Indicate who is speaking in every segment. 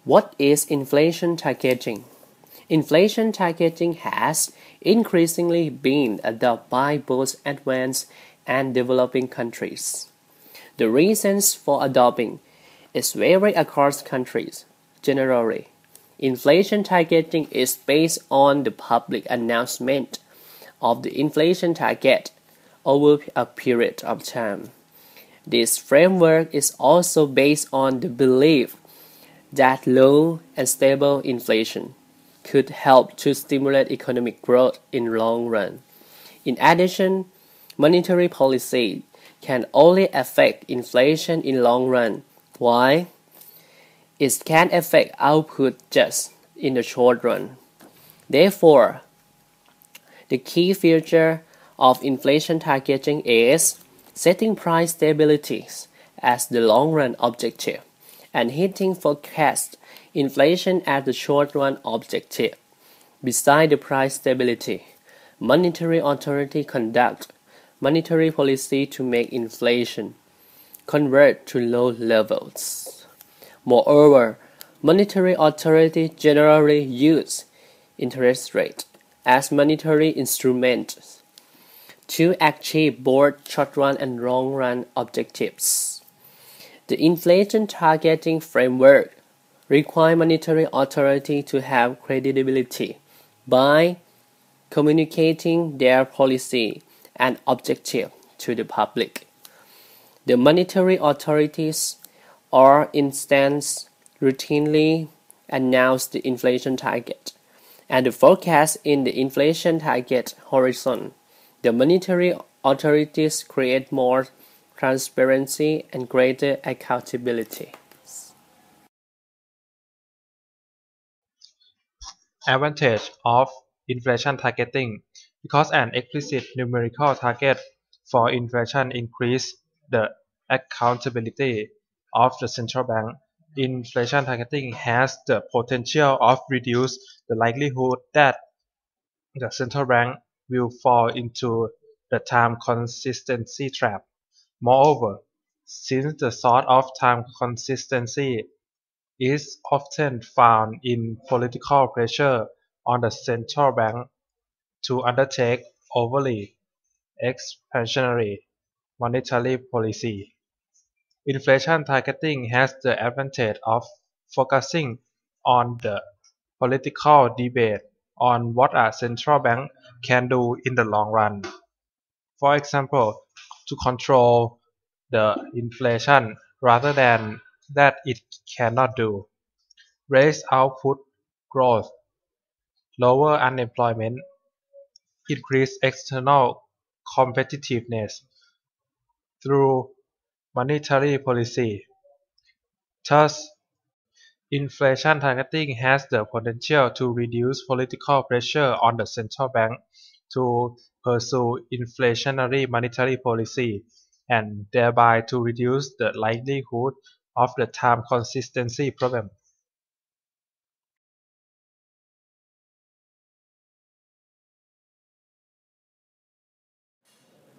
Speaker 1: What is inflation targeting? Inflation targeting has increasingly been adopted by both advanced and developing countries. The reasons for adopting is vary across countries. Generally, inflation targeting is based on the public announcement of the inflation target over a period of time. This framework is also based on the belief that low and stable inflation could help to stimulate economic growth in the long run. In addition, monetary policy can only affect inflation in long run, while it can affect output just in the short run. Therefore, the key feature of inflation targeting is setting price stability as the long-run objective and hitting forecast inflation as the short-run objective. Besides the price stability, monetary authority conduct monetary policy to make inflation convert to low levels. Moreover, monetary authority generally use interest rate as monetary instruments to achieve both short-run and long-run objectives. The inflation targeting framework requires monetary authority to have credibility by communicating their policy and objective to the public. The monetary authorities or instance routinely announce the inflation target and the forecast in the inflation target horizon. The monetary authorities create more transparency and greater accountability.
Speaker 2: Advantage of inflation targeting because an explicit numerical target for inflation increases the accountability of the central bank. Inflation targeting has the potential of reduce the likelihood that the central bank will fall into the time consistency trap. Moreover, since the source of time consistency is often found in political pressure on the central bank to undertake overly expansionary monetary policy. Inflation targeting has the advantage of focusing on the political debate on what a central bank can do in the long run. For example, to control the inflation rather than that it cannot do. Raise output growth, lower unemployment, increase external competitiveness through monetary policy. Thus, inflation targeting has the potential to reduce political pressure on the central bank to pursue inflationary monetary policy and thereby to reduce the likelihood of the time consistency problem.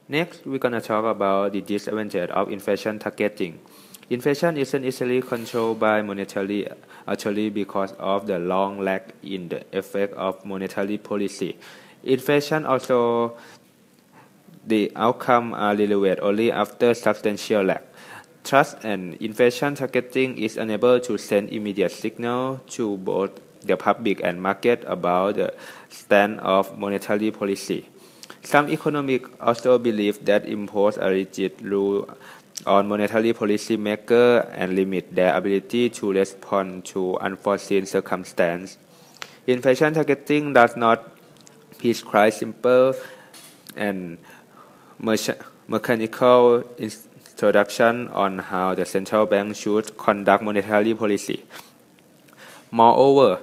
Speaker 3: Next, we're gonna talk about the disadvantage of inflation targeting. Inflation isn't easily controlled by monetary authority because of the long lag in the effect of monetary policy. Inflation also the outcome are relevant only after substantial lag. Trust and inflation targeting is unable to send immediate signal to both the public and market about the stand of monetary policy. Some economists also believe that impose a rigid rule on monetary policy makers and limit their ability to respond to unforeseen circumstances. Inflation targeting does not prescribe simple and mechanical instruction on how the central bank should conduct monetary policy. Moreover,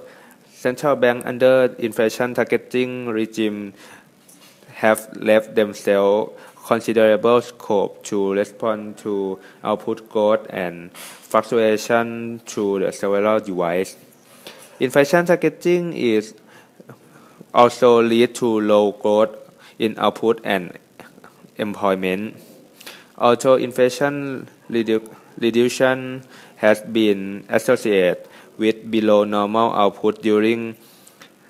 Speaker 3: central banks under inflation targeting regime have left themselves considerable scope to respond to output growth and fluctuation through the several devices. Inflation targeting is also lead to low growth in output and employment. Although inflation reduction has been associated with below normal output during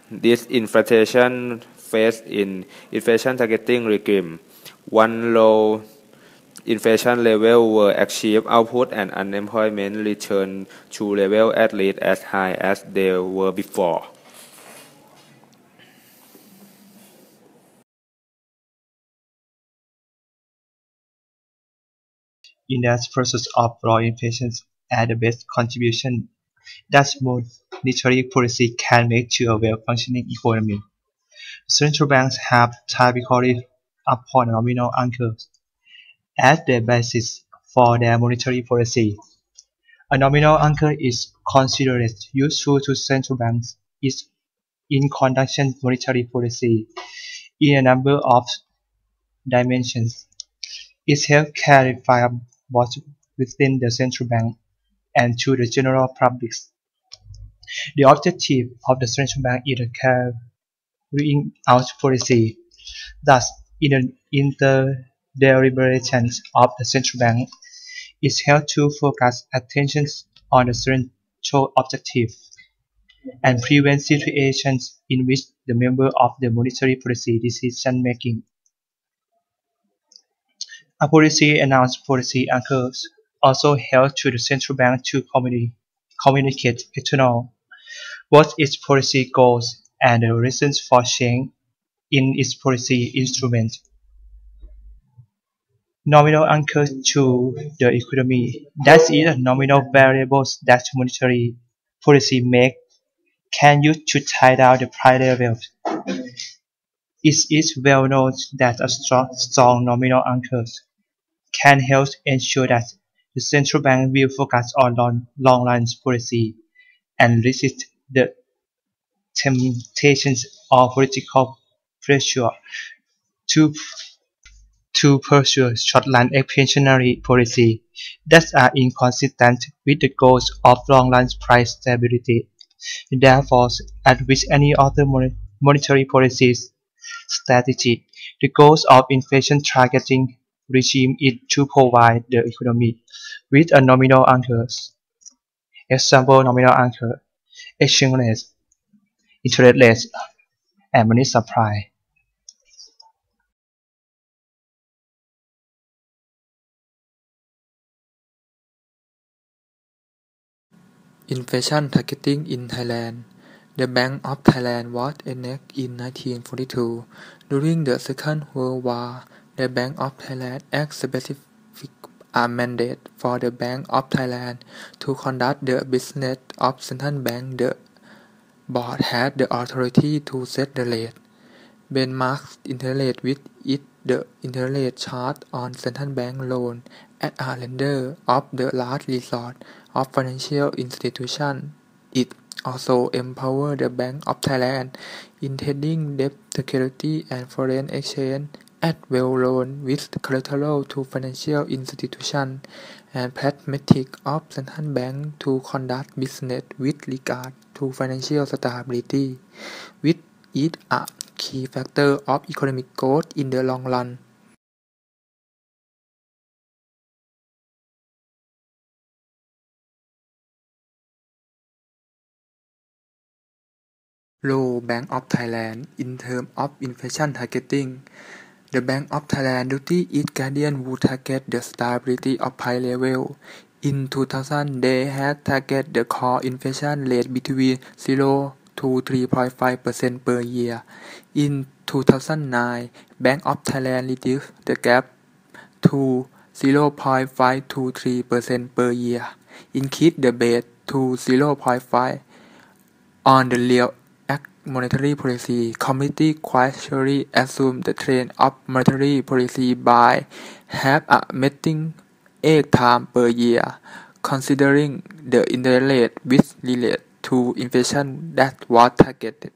Speaker 3: this inflation phase in inflation targeting regime. One low inflation level were achieved, output and unemployment returned to level at least as high as they were before.
Speaker 4: In that process of raw inflation at the best contribution that monetary policy can make to a well-functioning economy. Central banks have typically upon nominal anchors as the basis for their monetary policy. A nominal anchor is considered useful to central banks is in conducting monetary policy in a number of dimensions. It helps clarify what's within the central bank and to the general public. The objective of the central bank is carrying out policy. Thus, in the deliberations of the central bank, it helps to focus attention on the central objective and prevent situations in which the member of the monetary policy decision making. A policy announced policy anchors also help to the central bank to communicate external both its policy goals and the reasons for change in its policy instrument. Nominal anchors to the economy, that is, nominal variables that monetary policy make can use to tie down the price level. It is well known that a strong nominal anchors can help ensure that the central bank will focus on long-run policy and resist the temptations of political pressure to pursue short-run expansionary policy that are inconsistent with the goals of long-run price stability. Therefore, as with any other monetary policy strategy, the goals of inflation targeting regime is to provide the economy with a nominal anchors. Example nominal anchor, exchange rate, interest rates, and money supply.
Speaker 5: Inflation targeting in Thailand. The Bank of Thailand was enacted in 1942. During the Second World War, the Bank of Thailand Act specified a mandate for the Bank of Thailand to conduct the business of central bank. The board had the authority to set the rate, benchmark interest rate with it, the interest rate charged on central bank loan as a lender of the last resort of financial institution. It also empowered the Bank of Thailand in trading debt security and foreign exchange as well loan with collateral to financial institutions and pragmatic of central bank to conduct business with regard to financial stability, which is a key factor of economic growth in the long run. Role Bank of Thailand in terms of inflation targeting. The Bank of Thailand duty is guardian who target the stability of price level. In 2000, they had target the core inflation rate between 0 to 3.5% per year. In 2009, Bank of Thailand reduced the gap to 0.523% per year, increased the base to 0.5 on the real monetary policy. Committee quietly assumed the trend of monetary policy by have a meeting 8 times per year, considering the interest rate which relate to inflation that was targeted.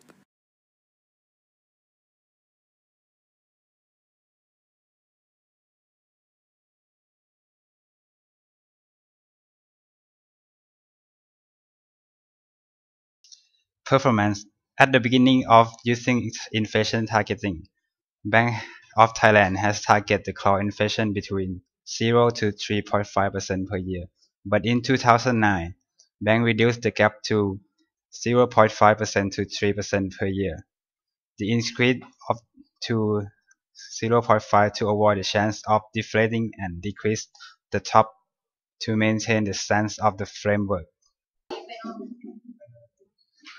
Speaker 6: Performance. At the beginning of using inflation targeting, Bank of Thailand has targeted the core inflation between 0 to 3.5% per year. But in 2009, bank reduced the gap to 0.5% to 3% per year. The increase of to 0.5 to avoid the chance of deflating and decrease the top to maintain the stance of the framework.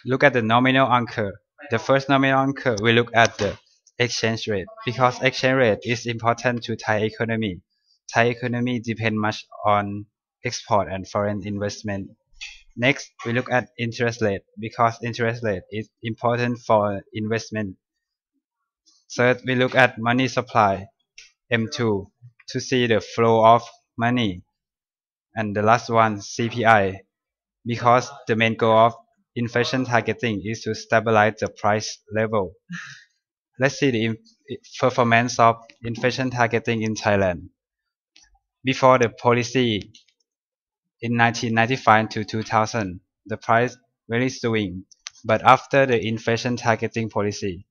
Speaker 6: Look at the nominal anchor. The first nominal anchor, we look at the exchange rate. Because exchange rate is important to Thai economy. Thai economy depend much on export and foreign investment. Next, we look at interest rate because interest rate is important for investment. Third, we look at money supply, M2, to see the flow of money. And the last one, CPI, because the main goal of inflation targeting is to stabilize the price level. Let's see the performance of inflation targeting in Thailand. Before the policy in 1995 to 2000, the price very swing, but after the inflation targeting policy,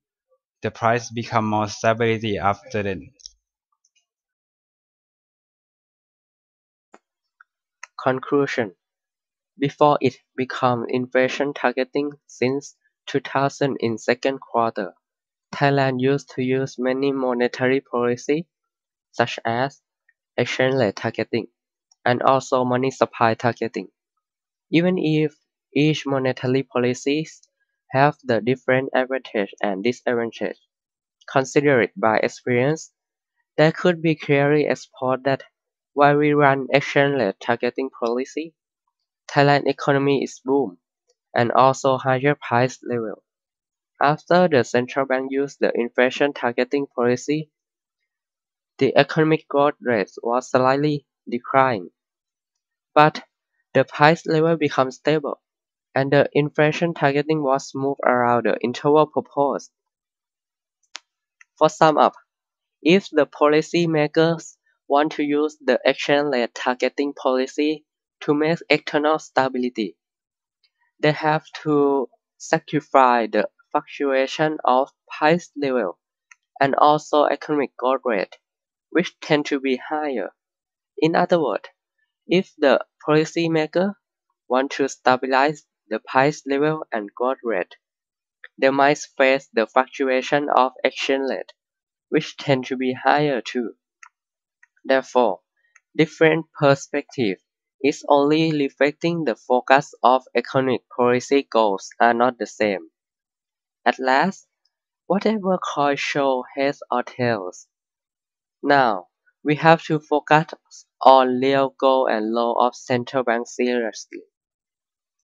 Speaker 6: the price become more stability after then.
Speaker 1: Conclusion. Before it became inflation targeting since 2000 in second quarter, Thailand used to use many monetary policy such as exchange rate targeting and also money supply targeting. Even if each monetary policies have the different advantage and disadvantage considered by experience, there could be clearly exposed that while we run exchange rate targeting policy, Thailand economy is boom and also higher price level. After the central bank used the inflation targeting policy, the economic growth rate was slightly declining, but the price level became stable, and the inflation targeting was moved around the interval proposed. For sum up, if the policy makers want to use the exchange rate targeting policy to make external stability, they have to sacrifice the fluctuation of price level and also economic growth rate, which tend to be higher. In other words, if the policymaker want to stabilize the price level and growth rate, they might face the fluctuation of exchange rate, which tend to be higher too. Therefore, different perspective is only reflecting the focus of economic policy goals are not the same. At last, whatever coin show heads or tails. Now, we have to focus on real goal and law of central bank seriously.